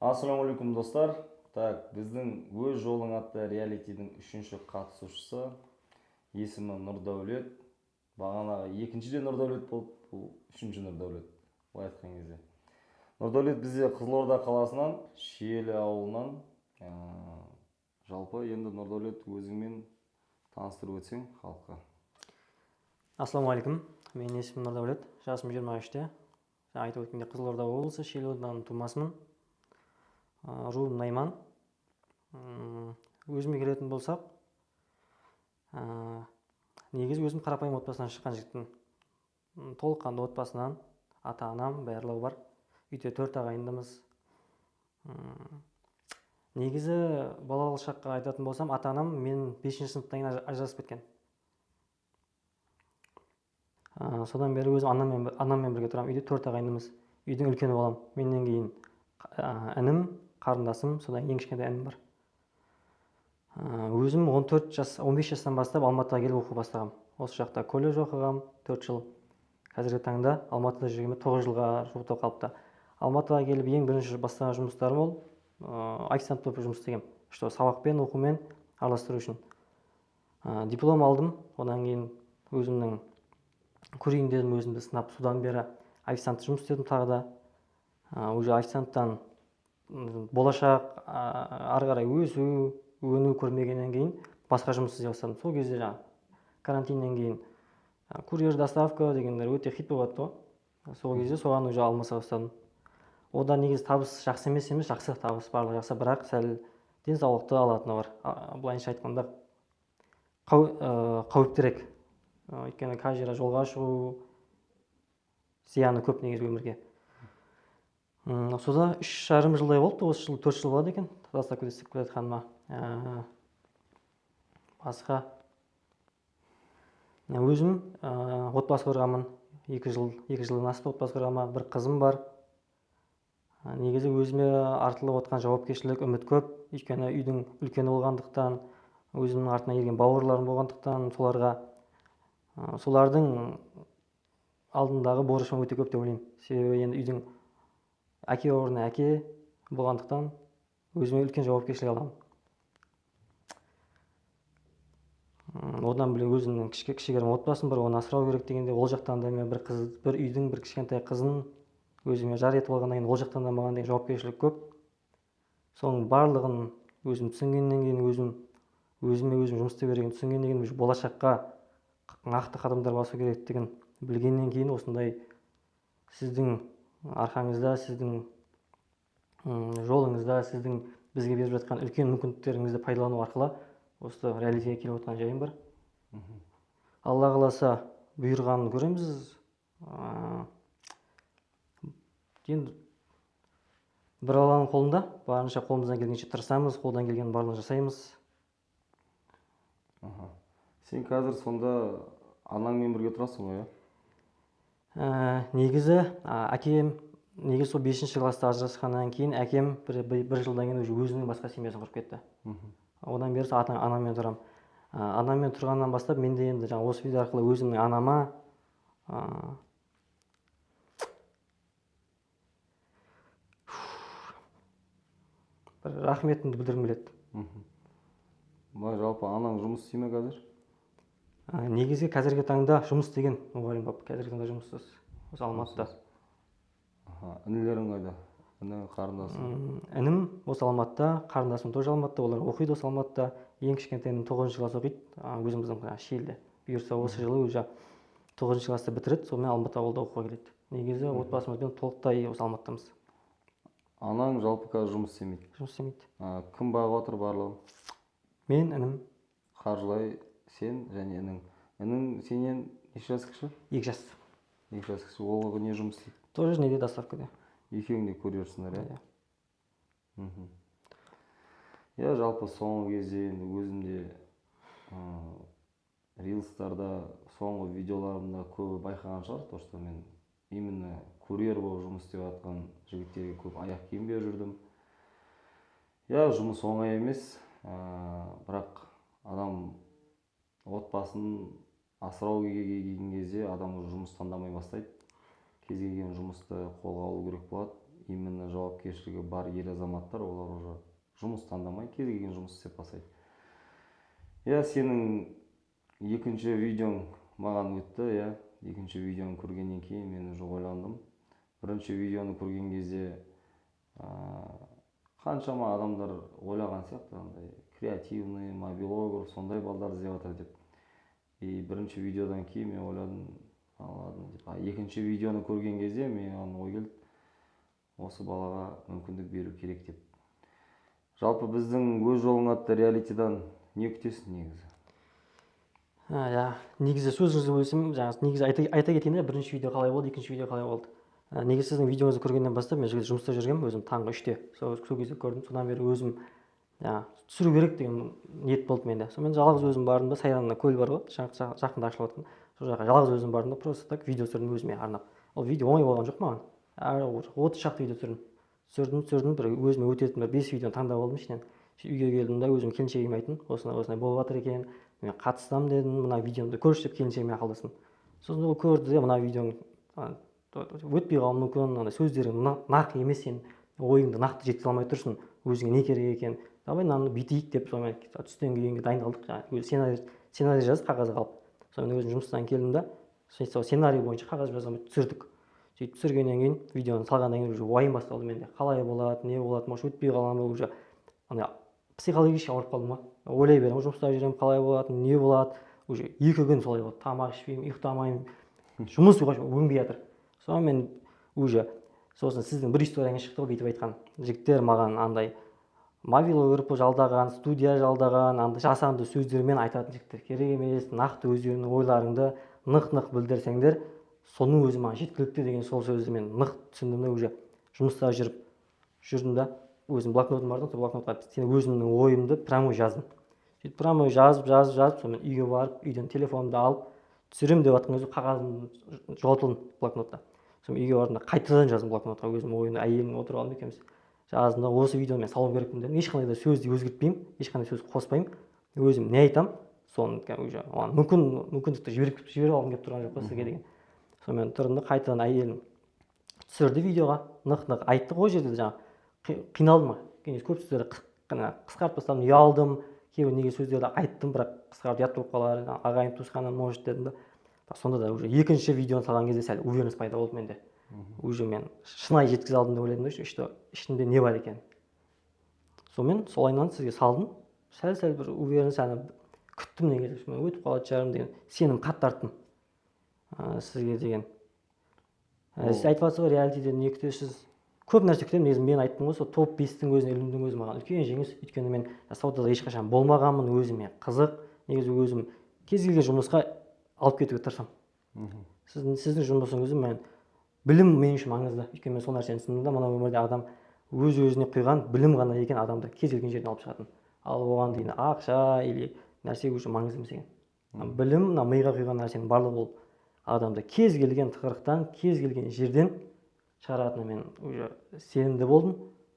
Ассалаумағалейкум достар. Так, біздің өз жолың атты реалитидің үшінші қатысушысы есімі Нұрдәулет. Бағанағы екінші де Нұрдәулет болып, бұл үшінші Нұрдәулет. Былай айтқан кезде. Нұрдәулет бізде Қызылорда қаласынан, Шиелі ауылынан. Жалпы енді Нұрдәулет өзіңмен таныстырып өтсең халыққа. Ассалаумағалейкум, менің есімім Нұрдәулет, жасым 23-те. Айтып өткендей Қызылорда облысы, Шиелі ауданының тумасымын. Руым Найман. Өзіме келетін болсақ, негізі өзім қарапайым отбасынан шыққан жігітпін. Толыққанды отбасынан, ата-анам барлығы бар. Үйде 4 ағайындымыз. Негізі балалық шаққа айтатын болсам, ата-анам мен 5-ші сыныптан кейін ажырасып кеткен. Содан бері өзім анаммен бірге тұрамын. Үйде 4 ағайындымыз. Үйдің үлкені боламын. Менен кейін інім, қарындасым, содан ең кішкентай інім бар. Өзім 15 жастан бастап Алматыға келіп оқу бастағам. Осы жақта колледж оқығам 4 жыл. Қазіргі таңда Алматыда жүргеніме 9 жылға жуықтап қалыпты. Алматыға келіп ең бірінші бастаған жұмыстарым ол официант болып жұмыс істегем. Сабақпен, оқумен араластыру үшін. Диплом алдым, одан кейін өзімнің көрейін дедім, өзімді сынап, содан бері официант жұмыс істедім тағы да. Уже официанттан болашақ ары қарай өну көрмегеннен кейін басқа жұмыс істей бастадым. Сол кезде карантиннен кейін курьер доставка дегендер өте хит болып жатты ғой. Сол кезде соған уже алмаса бастадым. Одан негізі табыс жақсы емес, жақсы табыс барлығы жақсы, бірақ сәл денсаулықты алатыны бар. Былайынша айтқанда қауіптірек. Өйткені қай жерге жолға шығу зияны көп негізі өмірге. Сода 3,5 жылдай болды, осы жыл 4 жыл болады екен, доставка істеп келе жатқаныма. Басқа өзім отбасы құрғанмын. 2 жылдан асты отбасы құрғаныма, бір қызым бар. Негізі өзіме артылып отқан жауапкершілік, үміт көп. Өйткені үйдің үлкені болғандықтан, өзімнің артынан ерген бауырларым болғандықтан, солардың алдындағы борышым өте көп деп ойлаймын. Себебі енді үйдің әке орнына әке болғандықтан өзіме үлкен жауапкершілік аламын. Одан бөлек өзімнің кішігірім отбасым бар, оны асырау керек дегенде, ол жақтан да мен бір үйдің бір кішкентай қызын өзіме жар етіп алғаннан кейін, ол жақтан да маған деген жауапкершілік көп. Соның барлығын өзім түсінгеннен кейін, өзіме жұмыс істеу керегін түсінгеннен кейін, болашаққа нақты қадамдар басу керектігін білгеннен кейін, осындай сіздің арқаңызда, сіздің жолыңызда, сіздің бізге беріп жатқан үлкен мүмкіндіктеріңізді пайдалану арқылы осы реалитетке келіп отқан жайым бар. Алла қаласа бұйырғанын көреміз. Енді бір Алланың қолында, барынша қолымыздан келгенше тырысамыз, қолдан келгеннің барлығын жасаймыз. Сен қазір сонда анаңмен бірге тұрасың ғой, Негізі әкем, негізі сол 5-ші класста ажырасқаннан кейін әкем бір жылдан кейін өзінің басқа семьясын құрып кетті. Одан бері анаммен тұрам. Анаммен тұрғаннан бастап менде енді осы видео арқылы өзімнің анама бір рахметімді білдіргім келеді. Жалпы анаң жұмыс істей ме қазір? Негізі қазіргі таңда жұмыс істеген мұғалім болып, қазіргі таңда жұмыссыз, осы Алматыда. Інілерің қайда? Іні, қарындасың? Інім осы Алматыда, қарындасым тоже Алматыда, олар оқиды осы Алматыда. Ең кішкентайым 9-ші класс оқиды, өзіміздің Шиеліде. Бұйырса осы жылы уже 9-ші класты бітіреді, сонымен Алматы ауылда оқуға келеді. Негізі отбасымызбен толықтай осы Алматыдамыз. Анаң жалпы қазір жұмыс істемейді? Жұмыс істемейді. Кім бағып отыр барлығын? Мен, інім. Қаржылай сен және інің.Інің сенен неше жас кіші? 2 жас. 2 жас кіші. Ол не жұмыс істейді? Тоже неде доставкада. Екеуің де көрерсіңдер, иә? Жалпы соңғы кезде өзімде рилстарда, соңғы видеоларымда көбі байқаған шығар, то что мен именно курьер болып жұмыс істеп жатқан жігіттерге көп аяқ киім беріп жүрдім. Жұмыс оңай емес, бірақ адам отбасын асырау келген кезде адам жұмыс таңдамай бастайды. Кез келген жұмысты қолға алу керек болады. именно жауапкершілігі бар ер азаматтар, олар уже жұмыс таңдамай кез келген жұмыс істеп бастайды. Иә, сенің екінші видеоң маған өтті, иә. Екінші видеоны көргеннен кейін мен уже ойландым. Бірінші видеоны көрген кезде қаншама адамдар ойлаған сияқты, андай креативный, мобилограф, сондай балдар іздеп жатыр деп. И бірінші видеодан кейін мен ойладым, ладно деп. Екінші видеоны көрген кезде мен ой келді, осы балаға мүмкіндік беру керек деп. Жалпы біздің өз жолың атты реалитидан не күтесің негізі? Иә, негізі сөзіңізді бөлсем, жаңағы негізі айта кетейін, бірінші видео қалай болды, екінші видео қалай болды. Негізі сіздің видеоңызды көргеннен бастап мен жұмыста жүргенмін, өзім таңғы 3-те сол кезде көрдім. Содан бері өзім түсіру керек деген ниет болды менде. Сонымен жалғыз өзім бардым да, Сайранда көл бар ғой, жақында ашылып жатқан. Сол жаққа жалғыз өзім бардым да, просто так видео түсірдім өзіме арнап. Ол видео оңай болған жоқ маған. 30 шақты видео түсірдім, бір өзіме өтетін бір 5 видеоны таңдап алдым ішінен. Үйге келдім да, өзім келіншегіме айттым, осындай болып жатыр екен, мен қатысам дедім, мына видеомды көрші деп келіншегіме ақылдастым. Сосын ол көрді де, мына видеоң өтпей қалуы мүмкін, сөздерің нақ емес, сен ойыңды нақты жеткізе алмай тұрсың, өзіңе не керек екен, давай мынаны бүйтейік деп, сонымен түстен кейінге дайындалдық, сценарий жазып қағазға алып. Сонымен өзім жұмыстан келдім да, сценарий бойынша қағаз жазып түсірдік. Сөйтіп түсіргеннен кейін, видеоны салғаннан кейін уже уайым басталды менде. Қалай болады, не болады, может өтпей қалған ба, уже психологически ауырып қалдым ба. Ойлай беремін, жұмыста жүремін, қалай болады, не болады. Уже 2 күн солай болды, тамақ ішпеймін, ұйықтамаймын, жұмыс өнбей жатыр. Сонымен уже сосын сіздің бір историяңыз шықты ғой, бүйтіп айтқан. Жігіттер маған андай мобилограф жалдаған, студия жалдаған, андай жасанды сөздермен айтатын жігіттер керек емес, нақты өздеріңнің ойларыңды нық білдірсеңдер, соның өзі маған жеткілікті деген сол сөзді мен нық түсіндім да, уже жұмыста жүрдім да, өзім блокнотым бар да, сол блокнотқа өзімнің ойымды прямой жаздым. Сөйтіп прямой жазып, сонымен үйге барып, үйден телефонымды алып түсірем деп жатқан кезде қағазым жоғалтылды блокнотта. Сонымен үйге бардым да, қайтадан жаздым блокнотқа өзім ойымды, әйелім отырып алып екеуміз. Жаздым да, осы видеоны мен салу керекпін дедім. Ешқандай да сөзді өзгертпеймін, ешқандай сөз қоспаймын. Өзім не айтамын, соны уже мүмкіндікті жіберіп алғым келіп тұрған жоқ қой сізге деген. Сонымен тұрдым да, қайтадан әйелім түсірді видеоға, нық айтты ғой жерде, жаңағы қиналдым ма, көп сөздерді қысқартып тастадым, ұялдым, кейбір неге сөздерді айттым, бірақ қысқартып ұят болып қалар, ағайын туысқаннан может дедім да. Сонда да уже екінші видеоны салған кезде сәл уверенность пайда болды менде. Уже мен шынайы жеткізе алдым деп ойладым да, ішінде не бар екен. Сонымен солайынан сізге салдым, сәл бір уверенность күттім негізі, мен өтіп қалады шығармын деген сенім қатты арттым сізге деген. Сіз айтып жатсыз ғой, реалитиден не күтесіз? Көп нәрсе күтемін, негізі мен айттым ғой, сол топ 5-тің өзіне ілінудің өзі маған үлкен жеңіс, өйткені мен саудада ешқашан болмағанмын, өзіме қызық, негізі өзім кез келген жұмысқа алып кетуге тырысамын. Сіздің жұмысыңызды мен білім мен үшін маңызды, өйткені мен сол нәрсені түсіндім да, мына өмірде адам өз-өзіне құйған білім ғана екен адамды кез келген жерден алып шығатын. Ал оған дейін ақша или нәрсе уже маңызды емес екен. Білім, мына миға құйған нәрсенің барлығы ол адамды кез келген тығырықтан, кез келген жерден шығаратынына мен уже сенімді болдым.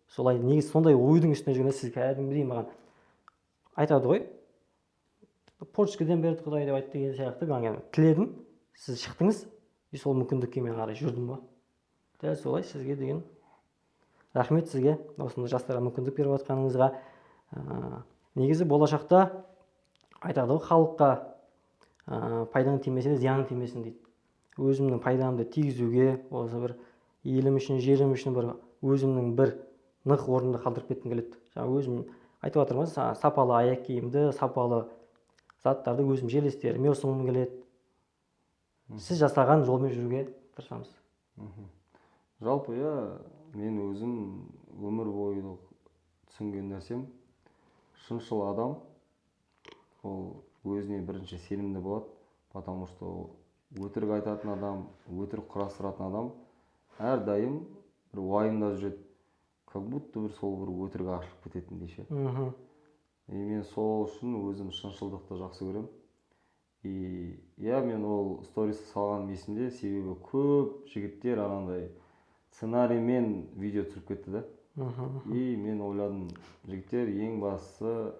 Солай негізі сондай ойдың үстіне жүргенде сіз кәдімгідей маған айтады ғой, почкадан берді Құдай деп айтты деген сияқты, мен тіледім, сіз шықтыңыз, и сол мүмкіндікке мен қарай жүрдім ба. Дәл солай сізге деген рахмет сізге, осындай жастарға мүмкіндік беріп жатқаныңызға. Негізі болашақта айтады ғой, халыққа пайдаң тимесе де зияның тимесін дейді. Өзімнің пайдамды тигізуге, осы бір елім үшін, жерім үшін бір өзімнің бір нық орнымды қалдырып кеткім келеді. Өзім айтып жатырмын, сапалы аяқ киімді, сапалы заттарды өзім жерлестеріме ұсынғым келеді. Сіз жасаған жолмен жүруге тырысамыз. Жалпы мен өзім өмір бойы түсінген нәрсем, шыншыл адам ол өзіне бірінші сенімді болады, потому что өтірік айтатын адам, өтірік құрастыратын адам әрдайым бір уайымда жүреді, как будто сол бір өтірік ашылып кететіндей ше. Мен сол үшін өзім шыншылдықты жақсы көремін. И мен ол стористі салған есімде, себебі көп жігіттер анандай сценариймен видео түсіріп кетті да. И мен ойладым, жігіттер ең бастысы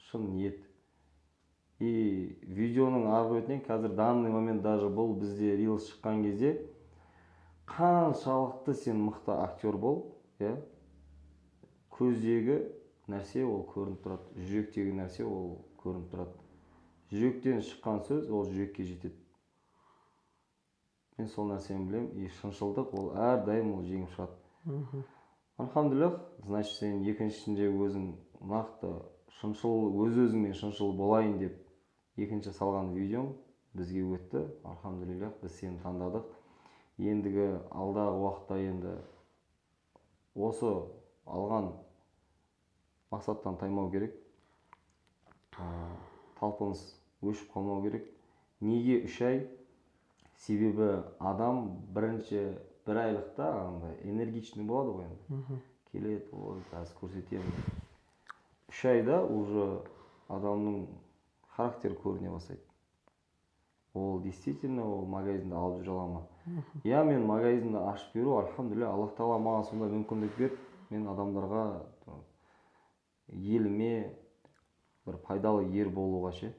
шын ниет. И видеоның арғы бетінен қазір данный момент даже бұл бізде рилс шыққан кезде қаншалықты сен мықты актер бол, иә, көздегі нәрсе ол көрініп тұрады, жүректегі нәрсе ол көрініп тұрады. Жүректен шыққан сөз ол жүрекке жетеді. Мен сол нәрсені білемін, и шыншылдық ол әрдайым ол жеңіп шығады. Альхамдулиллах, значит, сен екіншісінде өзің нақты шыншыл, өз-өзіңмен шыншыл болайын деп екінші салған видеоң бізге өтті. Альхамдулиллах, біз сені таңдадық. Ендігі алдағы уақытта енді осы алған мақсаттан таймау керек. Талпыныс өшіп қалмау керек. Неге 3 ай? Себебі адам бірінші бір айлықта энергичный болады ғой енді. Келеді, ой, қазір көрсетемін. 3 айда уже адамның характері көріне бастайды. Ол действительно ол магазинді алып жүре ала ма? Я, мен магазинді ашып беру, альхамдулилля, Аллах Тағала маған сонда мүмкіндік берді. Мен адамдарға, еліме бір пайдалы ер болуға ше.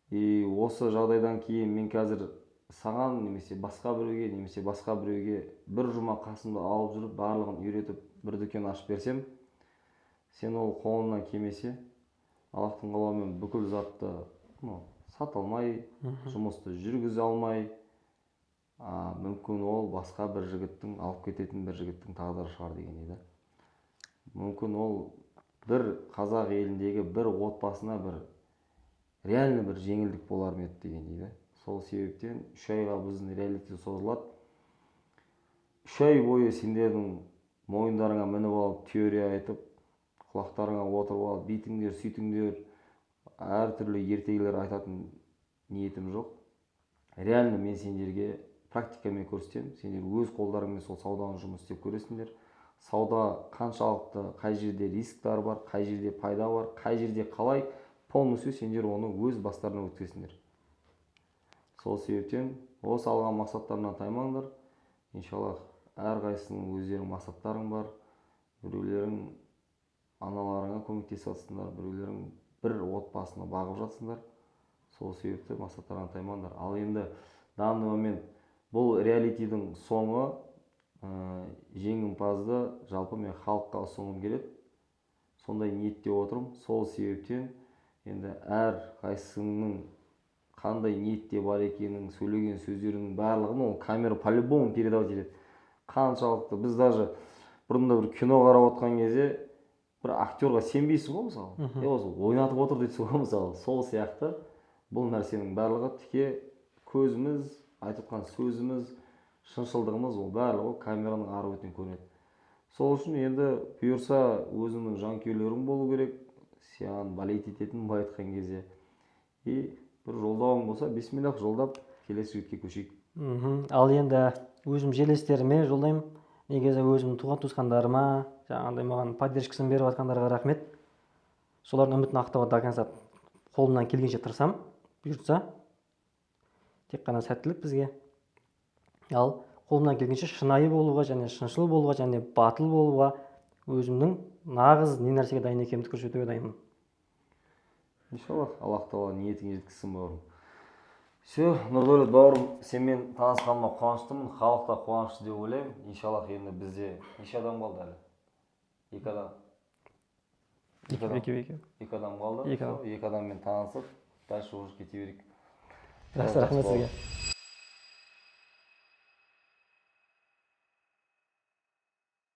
И осы жағдайдан кейін мен қазір саған немесе басқа біреуге бір жұма қасымда алып жүріп, барлығын үйретіп, бір дүкен ашып берсем, сен ол қолыңнан келмесе, Аллахтың қалауымен бүкіл затты сата алмай, жұмысты жүргізе алмай, мүмкін ол басқа бір жігіттің, алып кететін бір жігіттің тағдыры шығар деген еді. Мүмкін ол бір қазақ еліндегі бір отбасына бір реально бір жеңілдік болар ма еді деген еді. Сол себептен 3 айға біздің реалити созылады. 3 ай бойы сендердің мойындарыңа мініп алып, теория айтып, құлақтарыңа отырып алып, бейтіңдер, сөйтіңдер, әртүрлі ертегілер айтатын ниетім жоқ. Реально мен сендерге практикамен көрсетемін. Сендер өз қолдарыңмен сол сауданы жұмыс істеп көресіңдер. Сауда қаншалықты, қай жерде рисктар бар, қай жерде пайда бар, қай жерде қалай, полностью сендер оны өз бастарына өткізесіңдер. Сол себептен осы алған мақсаттарынан таймаңдар. Иншаллах, әрқайсының өздерінің мақсаттарың бар. Біреулерің аналарыңа көмектесіп жатсыңдар, біреулерің бір отбасына бағып жатсыңдар. Сол себепті мақсаттарынан таймаңдар. Ал енді данный момент бұл реалитидің соңы, жеңімпазды жалпы мен халыққа ұсынғым келеді. Сондай ниетте отырмын. Сол себептен енді әр қайсының қандай ниетте бар екенін, сөйлеген сөздерінің барлығын ол камера по-любому передавать етеді. Қаншалықты біз даже бұрында бір кино қарап отқан кезде бір актерға сенбейсің ғой мысалы. Осы ойнатып отыр дейсің ғой мысалы. Сол сияқты бұл нәрсенің барлығы тіке көзіміз, айтып отқан сөзіміз, шыншылдығымыз ол барлығы камераның ары бетінен көрінеді. Сол үшін енді бұйырса өзіңнің жанкүйерлерің болу керек. Саған болеть ететін былай айтқан кезде. И бір жолдауың болса, бисмиллах жолдап, келесі жігітке көшейік. Ал енді өзім жерлестеріме жолдаймын. Негізі өзімнің туған-туысқандарыма, жаңағыдай маған поддержкасын беріп жатқандарға рахмет. Солардың үмітін ақтауға до конца қолымнан келгенше тырысамын. Бұйыртса, тек қана сәттілік бізге. Ал қолымнан келгенше шынайы болуға, және шыншыл болуға, және батыл болуға, өзімнің нағыз не нәрсеге дайын екенімді көрсетуге дайынмын. Иншаллах, Аллах Тағала ниетіңе жеткізсін бауырым. Все, Нұрдәулет бауырым, сенмен танысқаныма қуаныштымын, халық та қуанышты деп ойлаймын. Иншаллах, енді бізде неше адам қалды әлі? 2 адам. 2 адам қалды. 2 адаммен танысып, дальше уже кете берейік. Рахмет сізге.